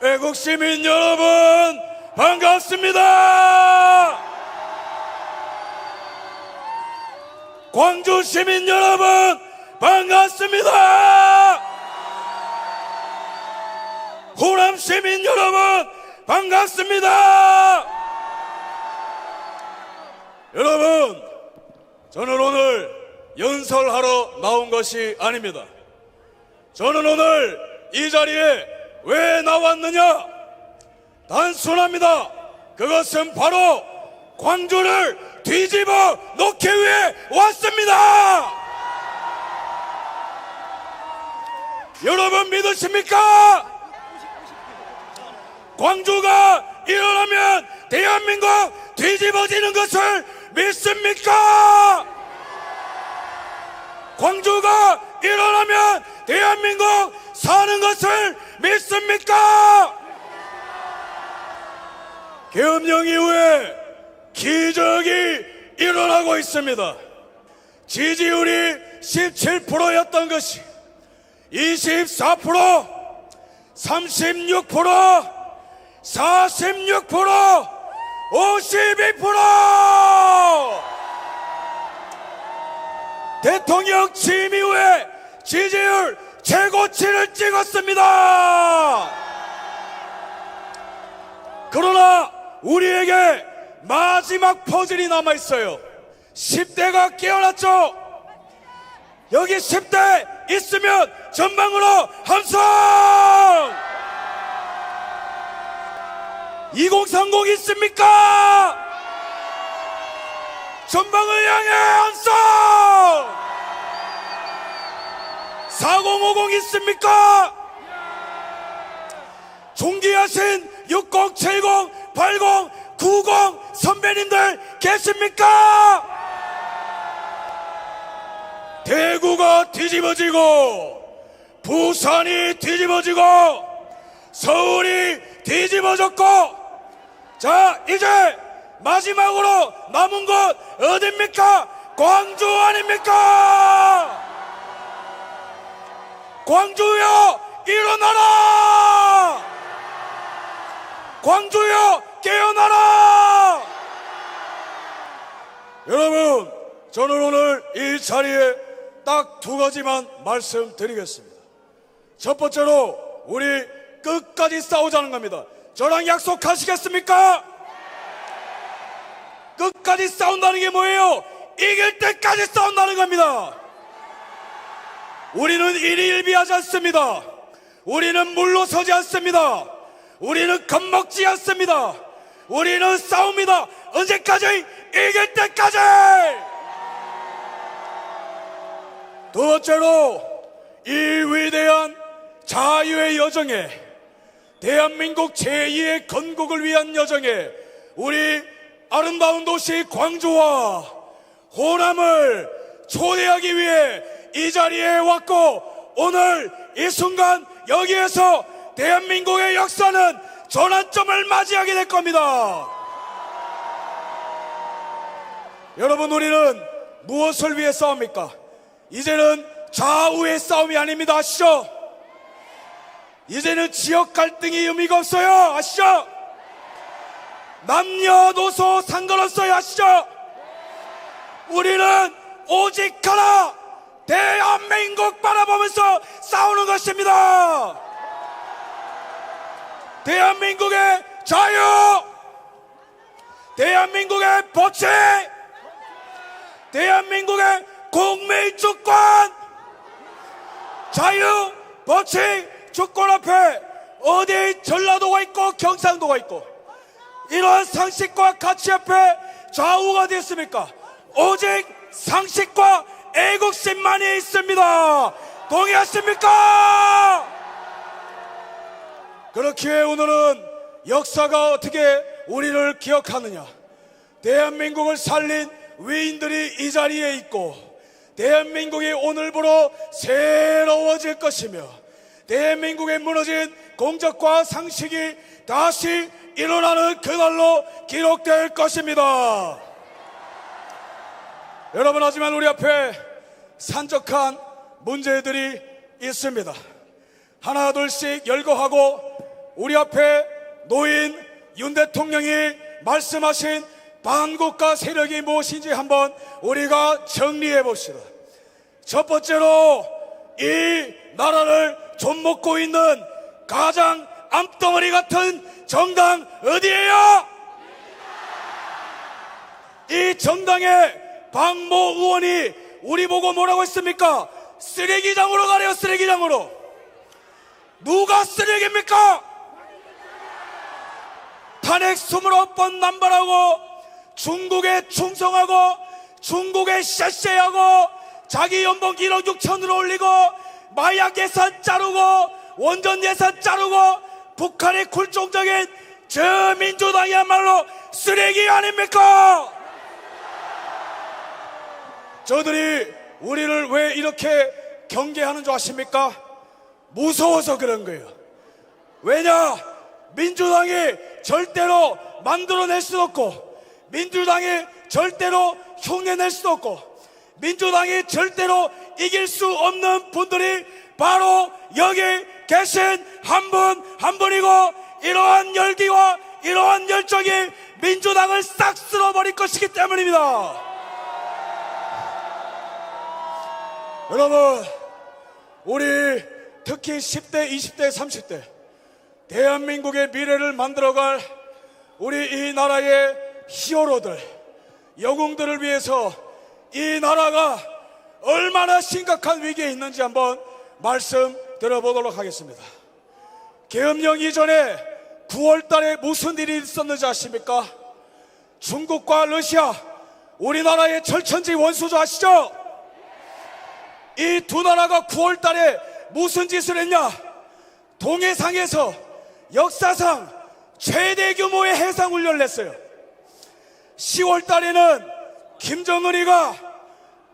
애국 시민 여러분, 반갑습니다. 광주 시민 여러분, 반갑습니다. 호남 시민 여러분, 반갑습니다. 여러분, 저는 오늘 연설하러 나온 것이 아닙니다. 저는 오늘 이 자리에 왜 나왔느냐? 단순합니다. 그것은 바로 광주를 뒤집어 놓기 위해 왔습니다. 여러분 믿으십니까? 광주가 일어나면 대한민국 뒤집어지는 것을 믿습니까? 광주가 일어나면 대한민국 사는 것을 믿습니까? 계엄령 이후에 기적이 일어나고 있습니다. 지지율이 17%였던 것이 24%, 36%, 46%, 52%! 대통령 취임 이후에 지지율 최고치를 찍었습니다. 그러나 우리에게 마지막 퍼즐이 남아있어요. 10대가 깨어났죠. 여기 10대 있으면 전방으로 함성! 2030 있습니까? 전방을 향해 함성! 4050 있습니까? 존귀하신 60, 70, 80, 90 선배님들 계십니까? 대구가 뒤집어지고 부산이 뒤집어지고 서울이 뒤집어졌고, 자 이제 마지막으로 남은 곳 어딥니까? 광주 아닙니까? 광주여 일어나라! 광주여 깨어나라! 여러분, 저는 오늘 이 자리에 딱 두 가지만 말씀드리겠습니다. 첫 번째로 우리 끝까지 싸우자는 겁니다. 저랑 약속하시겠습니까? 끝까지 싸운다는 게 뭐예요? 이길 때까지 싸운다는 겁니다. 우리는 일희일비하지 않습니다. 우리는 물러서지 않습니다. 우리는 겁먹지 않습니다. 우리는 싸웁니다. 언제까지? 이길 때까지! 두 번째로 이 위대한 자유의 여정에, 대한민국 제2의 건국을 위한 여정에 우리 아름다운 도시 광주와 호남을 초대하기 위해 이 자리에 왔고, 오늘 이 순간 여기에서 대한민국의 역사는 전환점을 맞이하게 될 겁니다. 여러분, 우리는 무엇을 위해 싸웁니까? 이제는 좌우의 싸움이 아닙니다. 아시죠? 이제는 지역 갈등이 의미가 없어요. 아시죠? 남녀노소 상관없어요. 아시죠? 우리는 오직 하나, 대한민국 바라보면서 싸우는 것입니다. 대한민국의 자유, 대한민국의 법치, 대한민국의 국민 주권, 자유, 법치, 주권 앞에 어디 전라도가 있고 경상도가 있고, 이러한 상식과 가치 앞에 좌우가 됐습니까? 오직 상식과 애국심만이 있습니다. 동의하십니까? 그렇기에 오늘은 역사가 어떻게 우리를 기억하느냐, 대한민국을 살린 위인들이 이 자리에 있고, 대한민국이 오늘부로 새로워질 것이며, 대한민국에 무너진 공적과 상식이 다시 일어나는 그날로 기록될 것입니다. 여러분, 하지만 우리 앞에 산적한 문제들이 있습니다. 하나 둘씩 열거하고 우리 앞에 노인 윤 대통령이 말씀하신 반국가 세력이 무엇인지 한번 우리가 정리해 봅시다. 첫 번째로 이 나라를 좀먹고 있는 가장 암덩어리 같은 정당 어디예요? 이 정당의 박모 의원이 우리 보고 뭐라고 했습니까? 쓰레기장으로 가래요. 쓰레기장으로. 누가 쓰레기입니까? 탄핵 29번 남발하고 중국에 충성하고 중국에 쎄쎄하고 자기 연봉 1억 6천으로 올리고 마약 예산 자르고 원전 예산 자르고 북한의 굴종적인 저 민주당이야말로 쓰레기 아닙니까? 저들이 우리를 왜 이렇게 경계하는 줄 아십니까? 무서워서 그런 거예요. 왜냐? 민주당이 절대로 만들어낼 수 없고 민주당이 절대로 흉내낼 수 없고 민주당이 절대로 이길 수 없는 분들이 바로 여기 계신 한 분 한 분이고 이러한 열기와 이러한 열정이 민주당을 싹 쓸어버릴 것이기 때문입니다. 여러분, 우리 특히 10대, 20대, 30대 대한민국의 미래를 만들어갈 우리 이 나라의 히어로들, 영웅들을 위해서 이 나라가 얼마나 심각한 위기에 있는지 한번 말씀 드려보도록 하겠습니다. 계엄령 이전에 9월 달에 무슨 일이 있었는지 아십니까? 중국과 러시아, 우리나라의 절천지 원수죠. 아시죠? 이 두 나라가 9월 달에 무슨 짓을 했냐? 동해상에서 역사상 최대 규모의 해상훈련을 했어요. 10월 달에는 김정은이가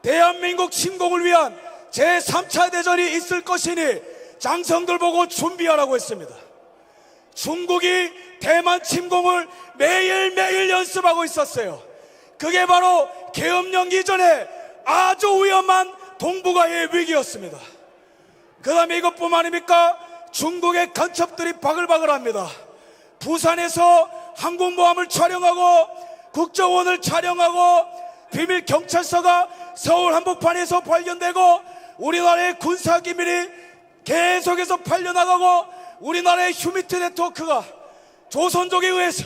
대한민국 침공을 위한 제3차 대전이 있을 것이니 장성들 보고 준비하라고 했습니다. 중국이 대만 침공을 매일매일 연습하고 있었어요. 그게 바로 계엄령 이전에 아주 위험한 동북아의 위기였습니다. 그 다음에 이것뿐만 아닙니까? 중국의 간첩들이 바글바글합니다. 부산에서 항공모함을 촬영하고 국정원을 촬영하고 비밀 경찰서가 서울 한복판에서 발견되고 우리나라의 군사기밀이 계속해서 팔려나가고 우리나라의 휴미트 네트워크가 조선족에 의해서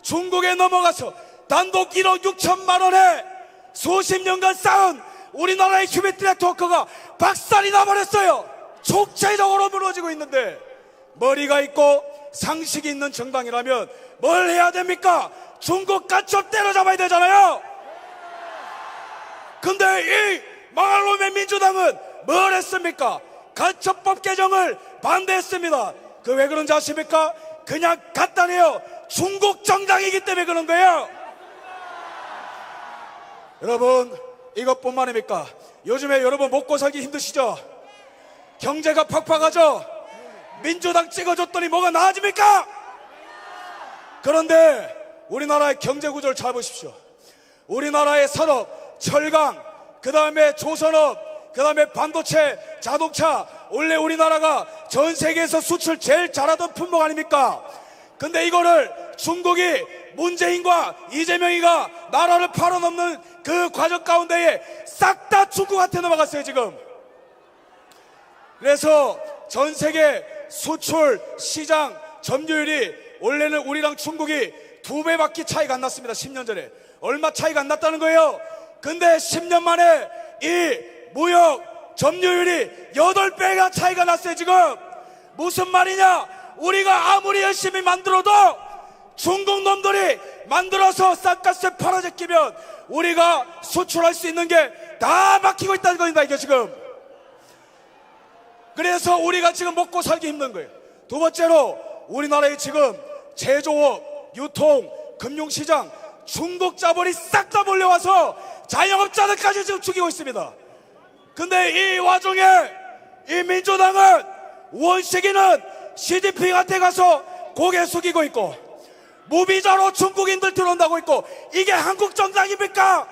중국에 넘어가서 단독 1억 6천만 원에 수십 년간 쌓은 우리나라의 휴미트 네트워크가 박살이 나버렸어요. 총체적으로 무너지고 있는데 머리가 있고 상식이 있는 정당이라면 뭘 해야 됩니까? 중국 간첩 때려잡아야 되잖아요. 근데 이 망할 놈의 민주당은 뭘 했습니까? 간첩법 개정을 반대했습니다. 그 왜 그런지 아십니까? 그냥 간단해요. 중국 정당이기 때문에 그런 거예요. 여러분, 이것뿐만 아닙니까? 요즘에 여러분 먹고 살기 힘드시죠? 경제가 팍팍하죠? 민주당 찍어줬더니 뭐가 나아집니까? 그런데 우리나라의 경제 구조를 잘 보십시오. 우리나라의 산업, 철강, 그 다음에 조선업, 그 다음에 반도체, 자동차, 원래 우리나라가 전 세계에서 수출 제일 잘하던 품목 아닙니까? 근데 이거를 중국이 문재인과 이재명이가 나라를 팔아넘는 그 과정 가운데에 싹 다 중국한테 넘어갔어요 지금. 그래서 전 세계 수출 시장 점유율이 원래는 우리랑 중국이 2배밖에 차이가 안 났습니다. 10년 전에. 얼마 차이가 안 났다는 거예요. 근데 10년 만에 이 무역 점유율이 8배가 차이가 났어요 지금. 무슨 말이냐? 우리가 아무리 열심히 만들어도 중국 놈들이 만들어서 싼값에 팔아제끼면 우리가 수출할 수 있는 게 다 막히고 있다는 겁니다 이게 지금. 그래서 우리가 지금 먹고 살기 힘든 거예요. 두 번째로 우리나라의 지금 제조업, 유통, 금융시장 중국 자본이 싹 다 몰려와서 자영업자들까지 지금 죽이고 있습니다. 근데 이 와중에 이 민주당은 원식이는 시진핑한테 가서 고개 숙이고 있고 무비자로 중국인들 들어온다고 있고 이게 한국 정당입니까?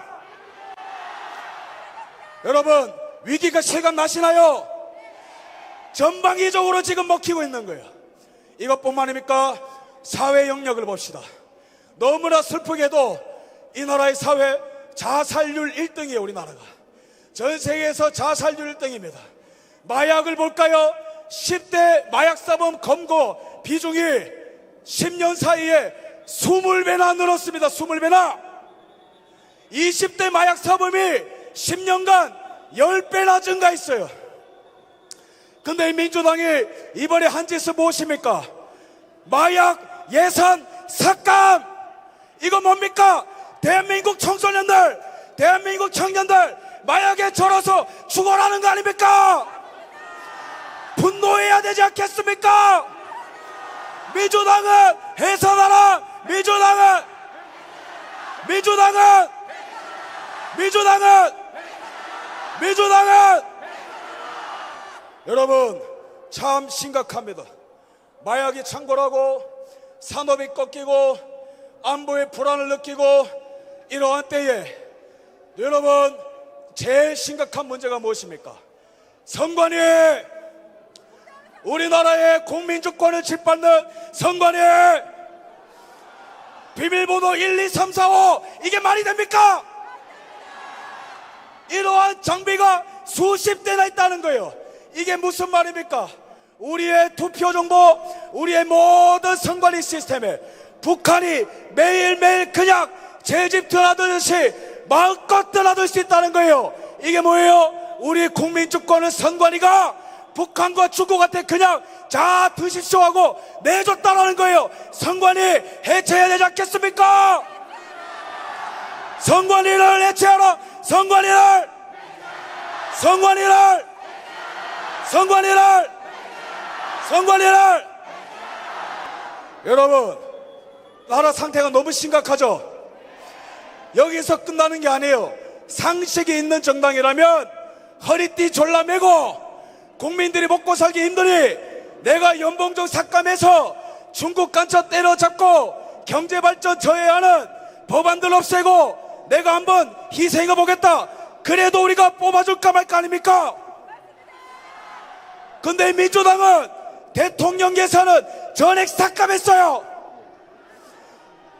여러분, 위기가 실감 나시나요? 전방위적으로 지금 먹히고 있는 거예요. 이것뿐만입니까? 사회 영역을 봅시다. 너무나 슬프게도 이 나라의 사회 자살률 1등이에요. 우리나라가 전 세계에서 자살률 1등입니다. 마약을 볼까요? 10대 마약사범 검거 비중이 10년 사이에 20배나 늘었습니다. 20배나. 20대 마약사범이 10년간 10배나 증가했어요. 근데 민주당이 이번에 한 짓은 무엇입니까? 마약 예산 삭감. 이거 뭡니까? 대한민국 청소년들, 대한민국 청년들 마약에 절어서 죽어라는 거 아닙니까? 분노해야 되지 않겠습니까? 민주당은 해산하라. 민주당은 여러분 참 심각합니다. 마약이 창궐하고 산업이 꺾이고 안보의 불안을 느끼고 이러한 때에 여러분 제일 심각한 문제가 무엇입니까? 선관위, 우리나라의 국민주권을 짓밟는 선관위, 비밀번호 1, 2, 3, 4, 5 이게 말이 됩니까? 이러한 장비가 수십 대나 있다는 거예요. 이게 무슨 말입니까? 우리의 투표 정보, 우리의 모든 선관위 시스템에 북한이 매일매일 그냥 제집 드나들듯이 마음껏 드나들 수 있다는 거예요. 이게 뭐예요? 우리 국민주권을 선관위가 북한과 중국한테 그냥 자 드십시오 하고 내줬다라는 거예요. 선관위 해체해야 되지 않겠습니까? 선관위를 해체하라. 선관위를 여러분 나라 상태가 너무 심각하죠. 여기서 끝나는 게 아니에요. 상식이 있는 정당이라면 허리띠 졸라매고 국민들이 먹고 살기 힘드니 내가 연봉 좀 삭감해서 중국 간첩 때려잡고 경제발전 저해하는 법안들 없애고 내가 한번 희생해 보겠다. 그래도 우리가 뽑아줄까 말까 아닙니까? 근데 민주당은 대통령 예산은 전액 삭감했어요.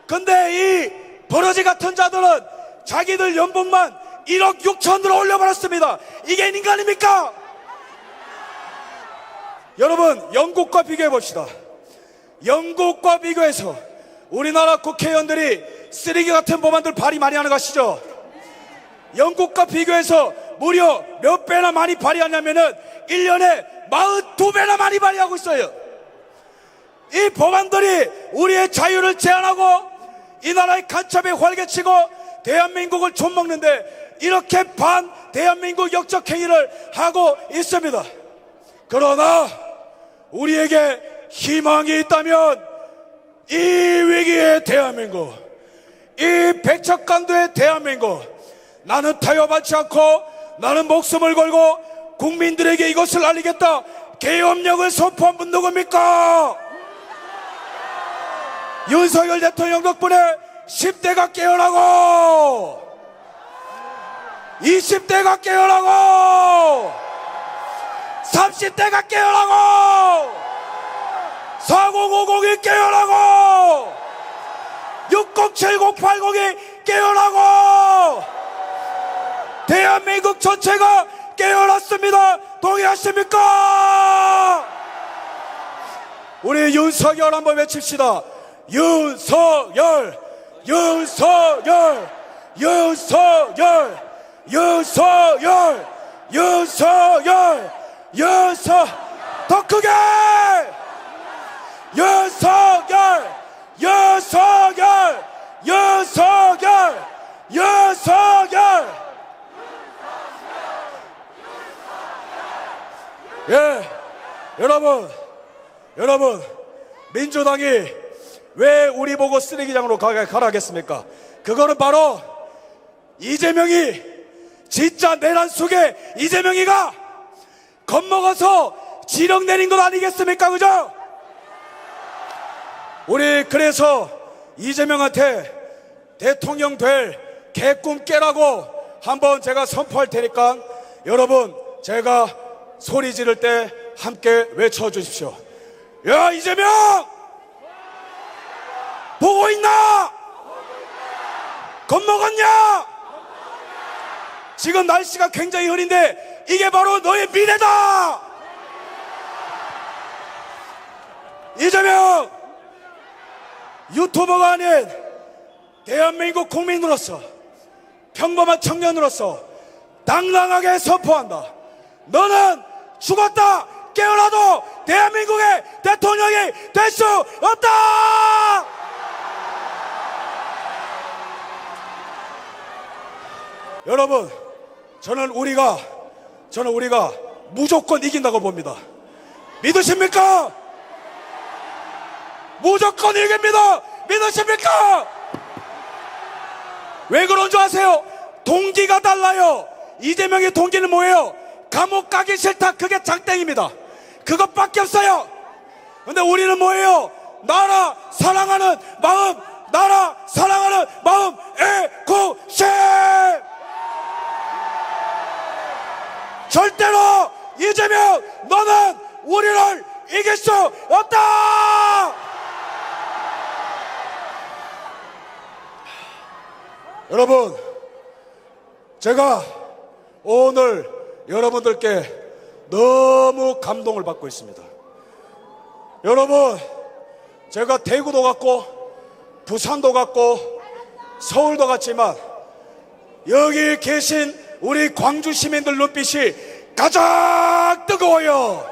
근데 이 버러지 같은 자들은 자기들 연봉만 1억 6천으로 올려버렸습니다. 이게 인간입니까? 여러분 영국과 비교해 봅시다. 영국과 비교해서 우리나라 국회의원들이 쓰레기 같은 법안들 발의 많이 하는 거 아시죠? 영국과 비교해서 무려 몇 배나 많이 발의하냐면은 1년에 42배나 많이 발의하고 있어요. 이 법안들이 우리의 자유를 제한하고 이 나라의 간첩에 활개치고 대한민국을 좀먹는데 이렇게 반 대한민국 역적 행위를 하고 있습니다. 그러나 우리에게 희망이 있다면 이 위기의 대한민국, 이 백척간도의 대한민국, 나는 타협하지 않고 나는 목숨을 걸고 국민들에게 이것을 알리겠다. 계엄령을 선포한 분 누굽니까? 윤석열 대통령 덕분에 10대가 깨어나고 20대가 깨어나고 30대가 깨어나고 4050이 깨어나고 607080이 깨어나고 대한민국 전체가 깨어났습니다. 동의하십니까? 우리 윤석열 한번 외칩시다. 윤석열, 윤석열, 윤석열, 윤석열, 윤석열, 더 크게! 윤석열, 윤석열, 윤석열, 윤석열. 예, 여러분, 민주당이 왜 우리 보고 쓰레기장으로 가라겠습니까? 그거는 바로 이재명이 진짜 내란 속에 이재명이가 겁먹어서 지령 내린 것 아니겠습니까? 그죠? 우리 그래서 이재명한테 대통령 될 개꿈 깨라고 한번 제가 선포할 테니까 여러분 제가 소리 지를 때 함께 외쳐주십시오. 야, 이재명! 보고 있나? 겁먹었냐? 지금 날씨가 굉장히 흐린데 이게 바로 너의 미래다! 이재명! 유튜버가 아닌 대한민국 국민으로서, 평범한 청년으로서 당당하게 선포한다. 너는 죽었다 깨어나도 대한민국의 대통령이 될 수 없다! 여러분, 저는 우리가 무조건 이긴다고 봅니다. 믿으십니까? 무조건 이깁니다. 믿으십니까? 왜 그런 줄 아세요? 동기가 달라요. 이재명의 동기는 뭐예요? 감옥 가기 싫다. 그게 장땡입니다. 그것밖에 없어요. 근데 우리는 뭐예요? 나라 사랑하는 마음, 나라 사랑하는 마음, 애국심! 절대로 이재명, 너는 우리를 이길 수 없다! 여러분, 제가 오늘 여러분들께 너무 감동을 받고 있습니다. 여러분, 제가 대구도 갔고 부산도 갔고 서울도 갔지만 여기 계신 우리 광주 시민들 눈빛이 가장 뜨거워요.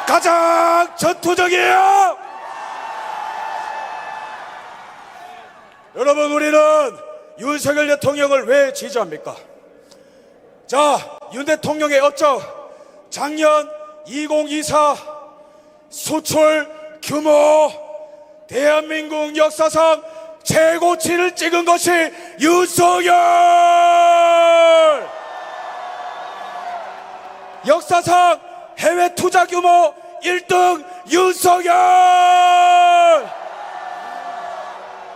가장 전투적이에요. 여러분, 우리는 윤석열 대통령을 왜 지지합니까? 자, 윤 대통령의 업적, 작년 2024 수출 규모 대한민국 역사상 최고치를 찍은 것이 윤석열! 역사상 해외 투자 규모 1등 윤석열!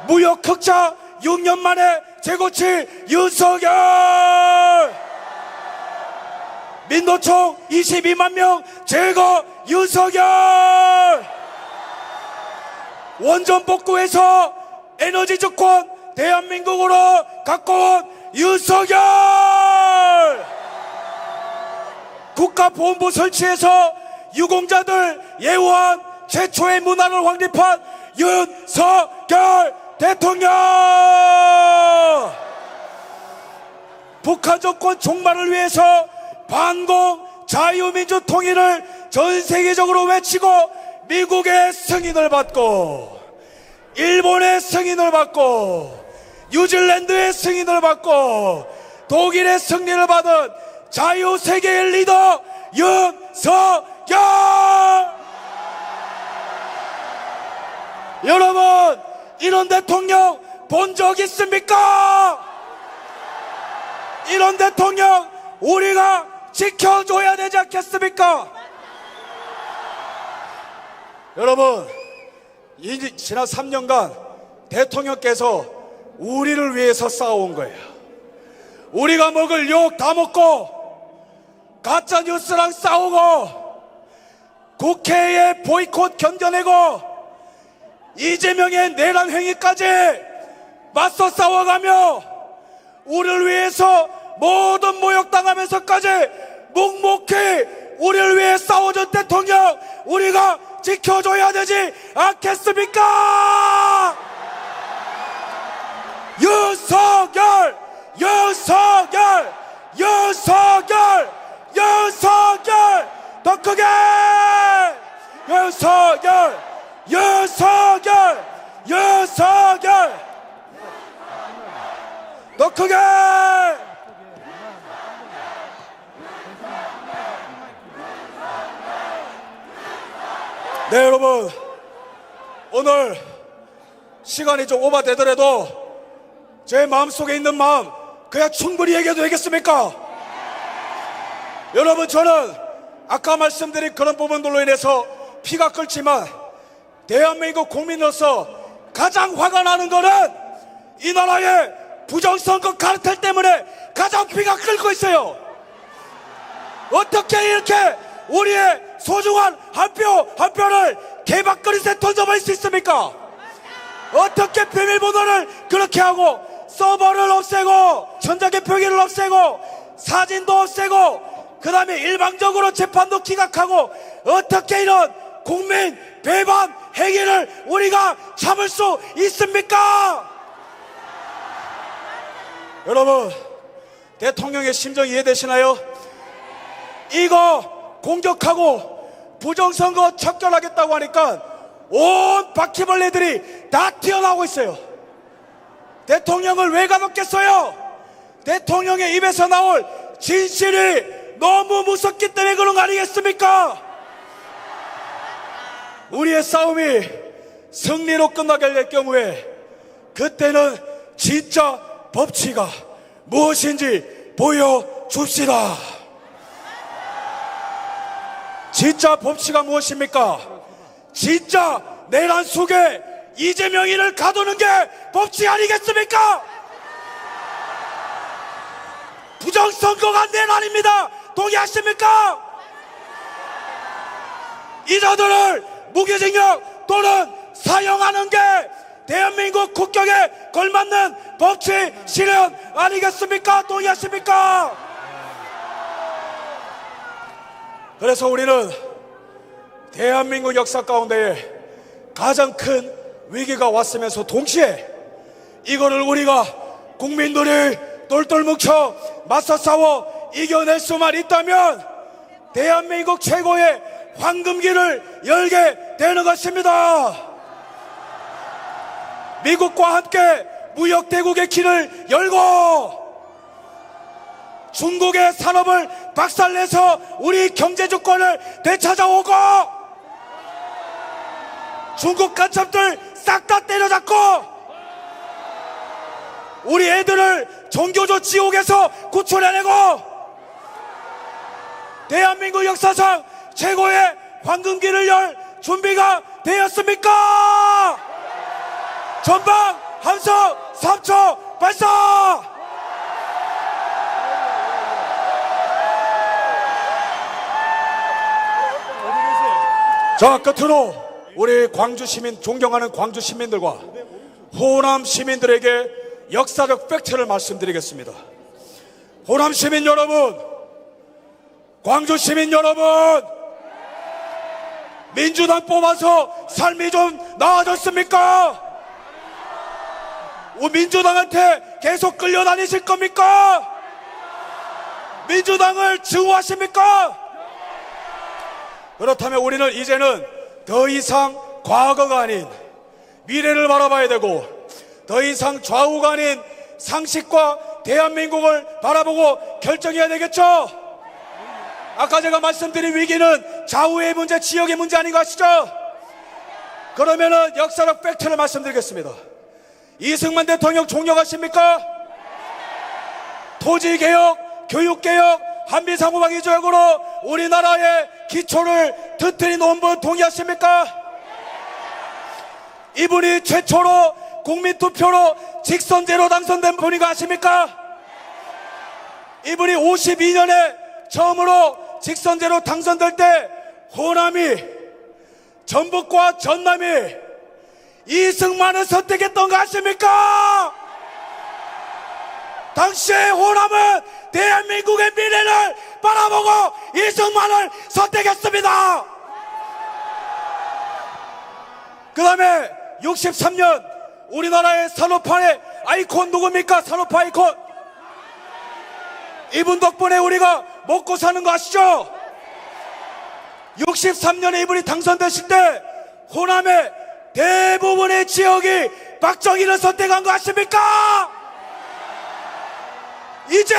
무역 흑자 6년 만에 최고치 윤석열! 민노총 22만 명 제거 윤석열! 원전 복구해서 에너지 주권 대한민국으로 갖고 온 윤석열! 국가보훈부 설치해서 유공자들 예우한 최초의 문화를 확립한 윤석열 대통령! 북한 정권 종말을 위해서 반공 자유민주 통일을 전 세계적으로 외치고 미국의 승인을 받고 일본의 승인을 받고 뉴질랜드의 승인을 받고 독일의 승리를 받은 자유세계의 리더 윤석열! 여러분, 이런 대통령 본 적 있습니까? 이런 대통령 우리가 지켜줘야 되지 않겠습니까? 여러분, 지난 3년간 대통령께서 우리를 위해서 싸워온 거예요. 우리가 먹을 욕 다 먹고 가짜 뉴스랑 싸우고 국회의 보이콧 견뎌내고 이재명의 내란 행위까지 맞서 싸워가며 우리를 위해서 모든 모욕당하면서까지 묵묵히 우리를 위해 싸워준 대통령 우리가 지켜줘야 되지 않겠습니까? 윤석열! 윤석열! 윤석열! 윤석열! 더 크게! 윤석열! 윤석열! 윤석열! 더 크게! 네, 여러분, 오늘 시간이 좀 오버되더라도 제 마음속에 있는 마음 그냥 충분히 얘기해도 되겠습니까? 여러분, 저는 아까 말씀드린 그런 부분들로 인해서 피가 끓지만 대한민국 국민으로서 가장 화가 나는 거는 이 나라의 부정선거 카르텔 때문에 가장 피가 끓고 있어요. 어떻게 이렇게 우리의 소중한 한 표 한 표를 개밥그릇에 던져버릴 수 있습니까? 어떻게 비밀번호를 그렇게 하고 서버를 없애고 전자개표기를 없애고 사진도 없애고 그 다음에 일방적으로 재판도 기각하고 어떻게 이런 국민 배반 행위를 우리가 참을 수 있습니까? 여러분, 대통령의 심정 이해되시나요? 이거 공격하고 부정선거 척결하겠다고 하니까 온 바퀴벌레들이 다 튀어나오고 있어요. 대통령을 왜 가뒀겠어요? 대통령의 입에서 나올 진실이 너무 무섭기 때문에 그런 거 아니겠습니까? 우리의 싸움이 승리로 끝나게 될 경우에 그때는 진짜 법치가 무엇인지 보여줍시다. 진짜 법치가 무엇입니까? 진짜 내란 속에 이재명이를 가두는 게 법치 아니겠습니까? 부정선거가 내란입니다. 동의하십니까? 이자들을 무기징역 또는 사형하는 게 대한민국 국격에 걸맞는 법치 실현 아니겠습니까? 동의하십니까? 그래서 우리는 대한민국 역사 가운데 가장 큰 위기가 왔으면서 동시에 이거를 우리가 국민들이 똘똘 뭉쳐 맞서 싸워 이겨낼 수만 있다면 대한민국 최고의 황금기를 열게 되는 것입니다. 미국과 함께 무역대국의 길을 열고 중국의 산업을 박살내서 우리 경제주권을 되찾아오고 중국 간첩들 싹 다 때려잡고 우리 애들을 종교조 지옥에서 구출해내고 대한민국 역사상 최고의 황금기를 열 준비가 되었습니까? 전방 함성 3초 발사! 자, 끝으로 우리 광주 시민, 존경하는 광주 시민들과 호남 시민들에게 역사적 팩트를 말씀드리겠습니다. 호남 시민 여러분, 광주 시민 여러분, 민주당 뽑아서 삶이 좀 나아졌습니까? 민주당한테 계속 끌려다니실 겁니까? 민주당을 증오하십니까? 그렇다면 우리는 이제는 더 이상 과거가 아닌 미래를 바라봐야 되고 더 이상 좌우가 아닌 상식과 대한민국을 바라보고 결정해야 되겠죠? 아까 제가 말씀드린 위기는 좌우의 문제, 지역의 문제 아닌 거 아시죠? 그러면은 역사적 팩트를 말씀드리겠습니다. 이승만 대통령 존경하십니까? 토지개혁, 교육개혁, 한미상호방위 조약으로 우리나라의 기초를 터뜨린 논문 동의하십니까? 이분이 최초로 국민투표로 직선제로 당선된 분인가 아십니까? 이분이 52년에 처음으로 직선제로 당선될 때 호남이 전북과 전남이 이승만을 선택했던 거 아십니까? 당시에 호남은 대한민국의 미래를 바라보고 이승만을 선택했습니다. 그 다음에 63년 우리나라의 산업화의 아이콘 누굽니까? 산업화 아이콘. 이분 덕분에 우리가 먹고 사는 거 아시죠? 63년에 이분이 당선되실 때 호남의 대부분의 지역이 박정희를 선택한 거 아십니까? 이제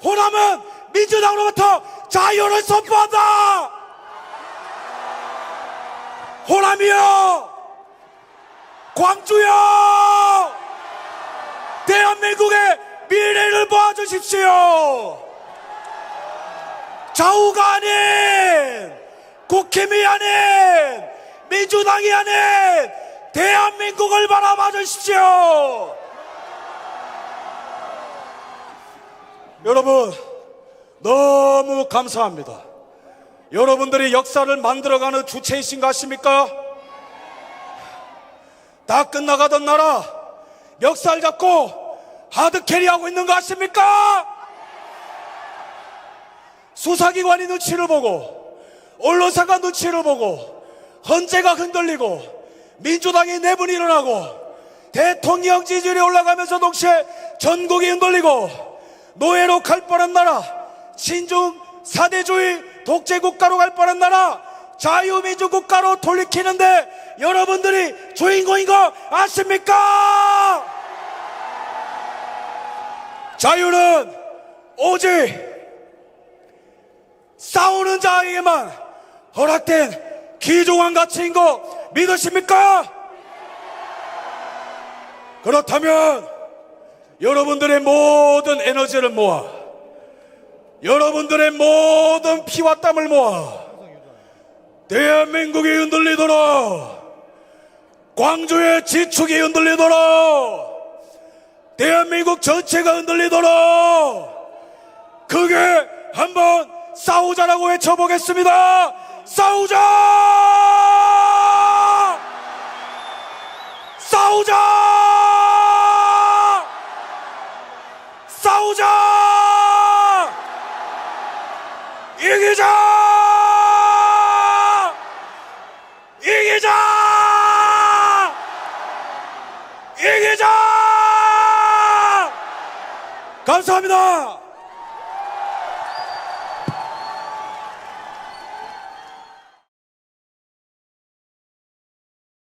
호남은 민주당으로부터 자유를 선포한다. 호남이요, 광주요, 대한민국의 미래를 보아주십시오. 좌우가 아닌, 국힘이 아닌, 민주당이 아닌 대한민국을 바라봐 주십시오. 여러분, 너무 감사합니다. 여러분들이 역사를 만들어가는 주체이신 거 아십니까? 다 끝나가던 나라 멱살 잡고 하드캐리하고 있는 거 아십니까? 수사기관이 눈치를 보고 언론사가 눈치를 보고 헌재가 흔들리고 민주당이 내분이 일어나고 대통령 지지율이 올라가면서 동시에 전국이 흔들리고 노예로 갈 뻔한 나라, 신중 사대주의 독재국가로 갈 뻔한 나라, 자유민주국가로 돌이키는데 여러분들이 주인공인 거 아십니까? 자유는 오직 싸우는 자에게만 허락된 귀중한 가치인 거 믿으십니까? 그렇다면 여러분들의 모든 에너지를 모아, 여러분들의 모든 피와 땀을 모아 대한민국이 흔들리도록, 광주의 지축이 흔들리도록, 대한민국 전체가 흔들리도록 크게 한번 싸우자라고 외쳐보겠습니다. 싸우자! 싸우자! 싸우자! 이기자! 이기자! 이기자! 감사합니다.